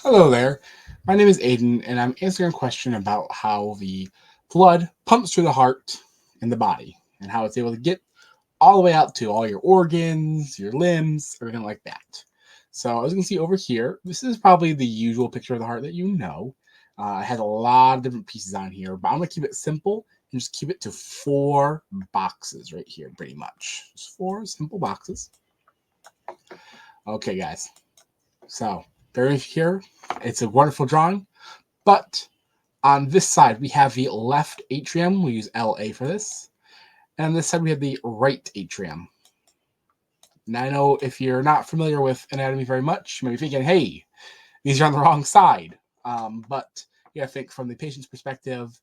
Hello there. My name is Aiden, and I'm answering a question about how the blood pumps through the heart and the body, and how it's able to get all the way out to all your organs, your limbs, everything like that. So, as you can see over here, this is probably the usual picture of the heart that you know. It has a lot of different pieces on here, but I'm going to keep it simple and just keep it to 4 boxes right here, pretty much. Just 4 simple boxes. Okay, guys. So, very here, it's a wonderful drawing, but on this side, we have the left atrium. We use LA for this. And on this side, we have the right atrium. Now, I know if you're not familiar with anatomy very much, you may be thinking, hey, these are on the wrong side. But you have to think from the patient's perspective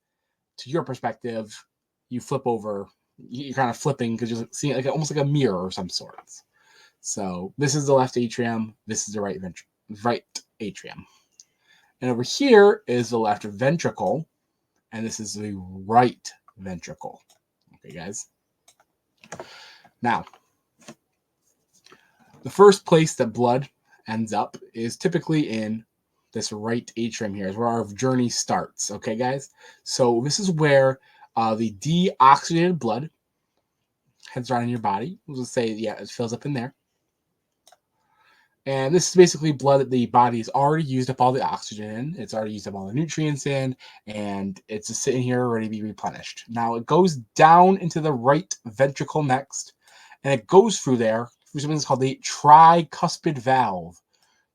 to your perspective, you flip over. You're kind of flipping because you're seeing like almost like a mirror of some sorts. So this is the left atrium. This is the right atrium. And over here is the left ventricle. And this is the right ventricle. Okay, guys. Now, the first place that blood ends up is typically in this right atrium here, is where our journey starts. Okay, guys. So this is where the deoxygenated blood heads around in your body. We'll just say, yeah, it fills up in there. And this is basically blood that the body has already used up all the oxygen in. It's already used up all the nutrients in, and it's just sitting here ready to be replenished. Now it goes down into the right ventricle next, and it goes through there through something that's called the tricuspid valve.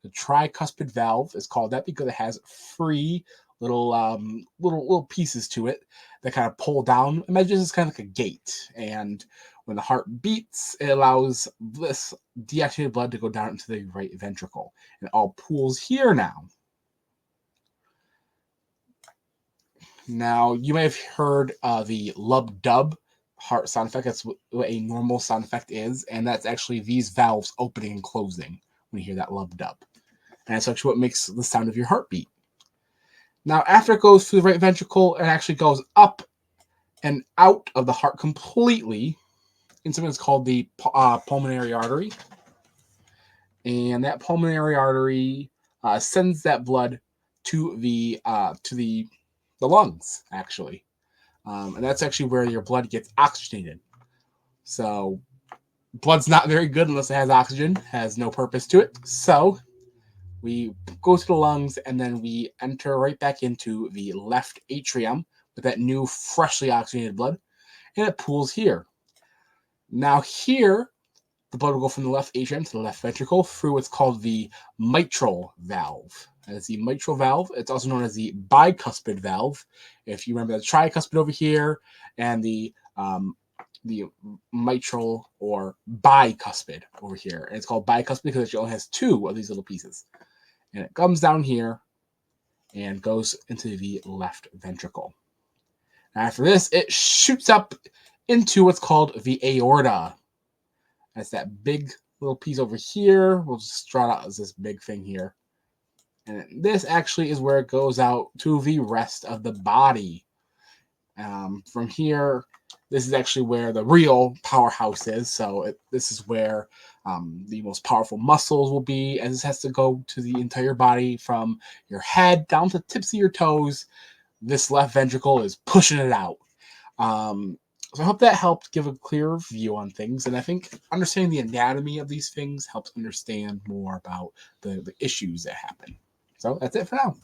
The tricuspid valve is called that because it has three little pieces to it that kind of pull down. Imagine it's kind of like a gate, and when the heart beats, it allows this deoxygenated blood to go down into the right ventricle, and it all pools here now. Now, you may have heard the lub-dub heart sound effect. That's what a normal sound effect is, and that's actually these valves opening and closing when you hear that lub-dub. And that's actually what makes the sound of your heartbeat. Now, after it goes through the right ventricle, it actually goes up and out of the heart completely in something that's called the pulmonary artery. And that pulmonary artery sends that blood to the lungs, actually. And that's actually where your blood gets oxygenated. So blood's not very good unless it has oxygen, has no purpose to it. So we go to the lungs, and then we enter right back into the left atrium with that new, freshly oxygenated blood, and it pools here. Now here, the blood will go from the left atrium to the left ventricle through what's called the mitral valve. As the mitral valve, it's also known as the bicuspid valve. If you remember the tricuspid over here and the mitral or bicuspid over here. And it's called bicuspid because it only has two of these little pieces. And it comes down here and goes into the left ventricle. Now after this, it shoots up into what's called the aorta. That's that big little piece over here. We'll just draw it out as this big thing here. And this actually is where it goes out to the rest of the body. From here, this is actually where the real powerhouse is. So this is where the most powerful muscles will be, as this has to go to the entire body from your head down to the tips of your toes. This left ventricle is pushing it out. So I hope that helped give a clearer view on things. And I think understanding the anatomy of these things helps understand more about the issues that happen. So that's it for now.